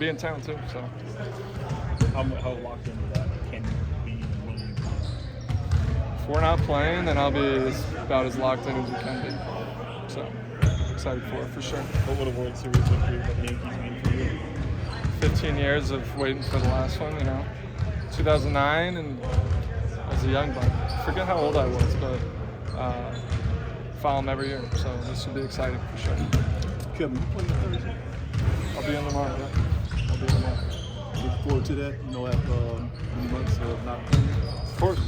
be in town too. So How locked into that can you be when you play? if we're not playing, then I'll be about as locked in as we can be. So excited for sure. What would a World Series victory with the Yankees mean for you? 15 years of waiting for the last one, 2009, and as a young buck, forget how old I was, but follow them every year. So this should be exciting for sure. Kevin, you play Thursday? I'll be in tomorrow. Yeah. I'll be in tomorrow. Look forward to that, after many months of not playing. Of course.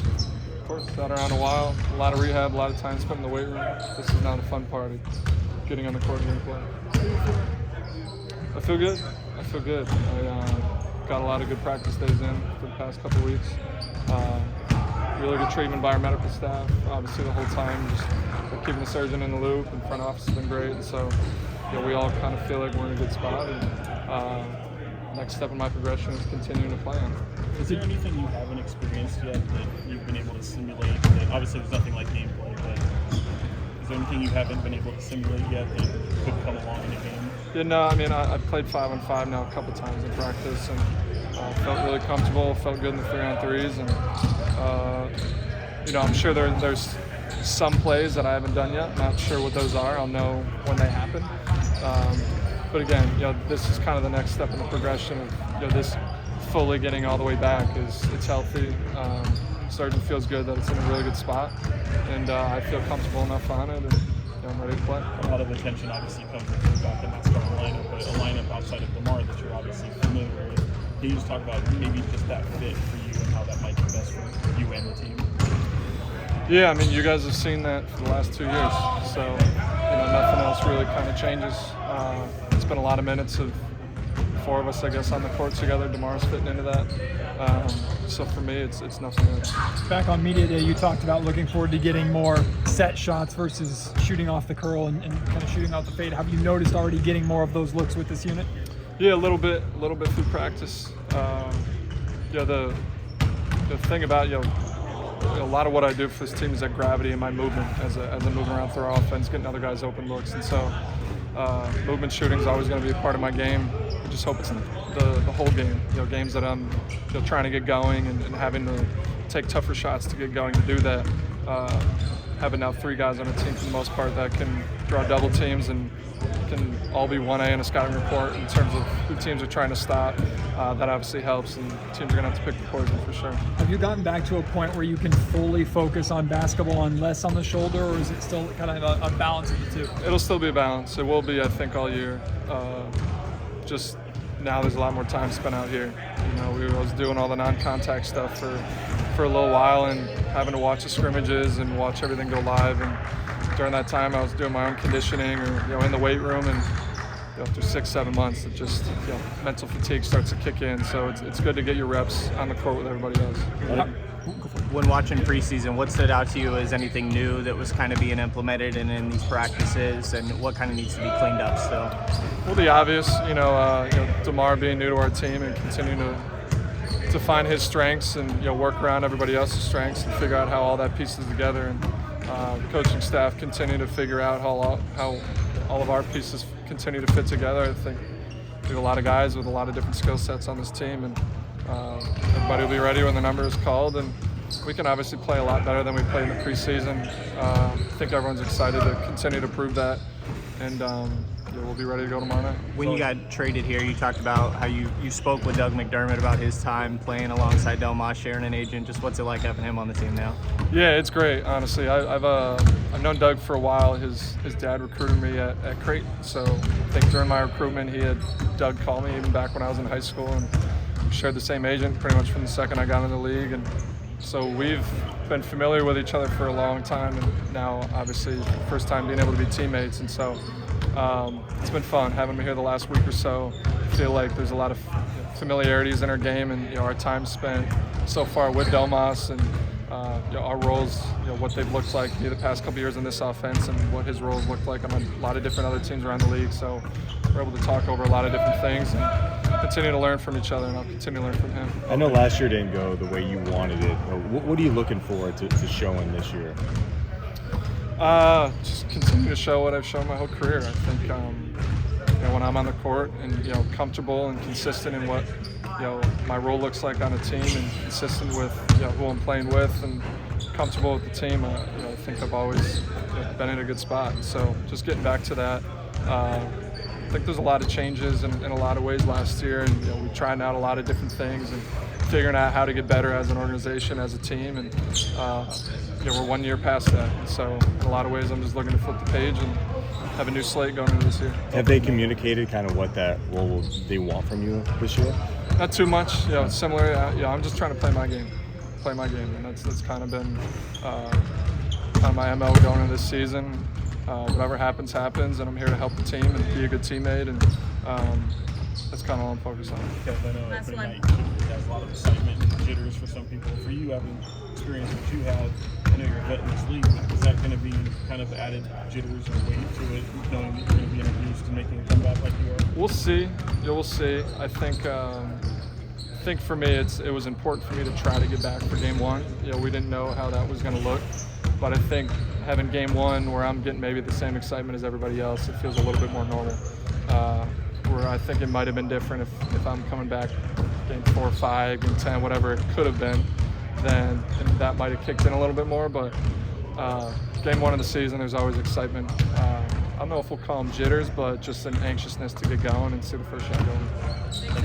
Been around a while. A lot of rehab, a lot of time spent in the weight room. This is now the fun part of getting on the court and play. I feel good. I got a lot of good practice days in for the past couple of weeks. Really good treatment by our medical staff. Obviously, the whole time, just keeping the surgeon in the loop. And front office has been great. And so, we all kind of feel like we're in a good spot. And next step in my progression is continuing to play on. Is there anything you haven't experienced yet that you've been able to simulate? Obviously, there's nothing like gameplay, but is there anything you haven't been able to simulate yet that could come along in a game? Yeah, no, I've played 5-on-5 now a couple times in practice, and felt really comfortable, felt good in the 3-on-3s, and I'm sure there's some plays that I haven't done yet. Not sure what those are. I'll know when they happen. But again, this is kind of the next step in the progression of this fully getting all the way back. It's healthy. Surgeon feels good that it's in a really good spot, and I feel comfortable enough on it, and I'm ready to play. A lot of attention obviously comes with you back in that starting lineup, but a lineup outside of DeMar that you're obviously familiar with. Can you just talk about maybe just that fit for you and how that might be best for you and the team? Yeah, you guys have seen that for the last 2 years, so nothing else really kind of changes. It's been a lot of minutes of 4 of us, I guess, on the court together. DeMar's fitting into that. So for me, it's nothing new. Back on media day, you talked about looking forward to getting more set shots versus shooting off the curl and kind of shooting out the fade. Have you noticed already getting more of those looks with this unit? Yeah, a little bit through practice. The thing about a lot of what I do for this team is that gravity in my movement as I move around through our offense, getting other guys open looks, and so movement shooting is always going to be a part of my game. I just hope it's the whole game. Games that I'm trying to get going and having to take tougher shots to get going to do that. Having now 3 guys on a team for the most part that can draw double teams and can all be 1A in a scouting report in terms of who teams are trying to stop. That obviously helps, and teams are going to have to pick the poison for sure. Have you gotten back to a point where you can fully focus on basketball and less on the shoulder, or is it still kind of a balance of the two? It'll still be a balance. It will be, I think, all year. Just now there's a lot more time spent out here. We was doing all the non-contact stuff for a little while and having to watch the scrimmages and watch everything go live. And during that time, I was doing my own conditioning or in the weight room. And after 6-7 months, it just mental fatigue starts to kick in. So it's good to get your reps on the court with everybody else. When watching preseason, what stood out to you as anything new that was kind of being implemented in these practices, and what kind of needs to be cleaned up still? Well, the obvious, DeMar being new to our team and continuing to find his strengths and work around everybody else's strengths and figure out how all that pieces together, and coaching staff continue to figure out how all of our pieces continue to fit together. I think we have a lot of guys with a lot of different skill sets on this team, and everybody will be ready when the number is called, and we can obviously play a lot better than we played in the preseason. I think everyone's excited to continue to prove that, and we'll be ready to go tomorrow night. When you got traded here, you talked about how you spoke with Doug McDermott about his time playing alongside Domas, sharing an agent. Just what's it like having him on the team now? Yeah, it's great, honestly. I've known Doug for a while. His dad recruited me at Creighton, so I think during my recruitment he had Doug call me even back when I was in high school, and we shared the same agent pretty much from the second I got in the league. And so we've been familiar with each other for a long time, and now obviously first time being able to be teammates. And so it's been fun having me here the last week or so. I feel like there's a lot of familiarities in our game, and our time spent so far with Domas and our roles, what they've looked like the past couple years in this offense and what his roles looked like on a lot of different other teams around the league. So we're able to talk over a lot of different things and continue to learn from each other, and I'll continue to learn from him. I know last year didn't go the way you wanted it. What are you looking forward to showing this year? Just continue to show what I've shown my whole career. I think when I'm on the court and comfortable and consistent in what my role looks like on a team, and consistent with who I'm playing with, and comfortable with the team, I think I've always been in a good spot. So just getting back to that, I think there's a lot of changes in a lot of ways last year, and we're trying out a lot of different things and figuring out how to get better as an organization, as a team, and we're 1 year past that. And so in a lot of ways, I'm just looking to flip the page and have a new slate going into this year. Have they communicated kind of what that role they want from you this year? Not too much. Similar. I'm just trying to play my game, and that's kind of been kind of my MO going into this season. Whatever happens, and I'm here to help the team and be a good teammate, and that's kind of all I'm focused on. Because I know every night has a lot of excitement and jitters for some people. For you, having experience that you have, I know you're a vet in this league. Is that going to be kind of added jitters or weight to it, knowing that you're going to be introduced and making a comeback like you are? We'll see. We'll see. I think for me, it was important for me to try to get back for game one. We didn't know how that was going to look, but I think having game one where I'm getting maybe the same excitement as everybody else, it feels a little bit more normal. Where I think it might have been different if I'm coming back game 4, 5, game 10, whatever it could have been, then that might have kicked in a little bit more. But game one of the season, there's always excitement. I don't know if we'll call them jitters, but just an anxiousness to get going and see the first shot going.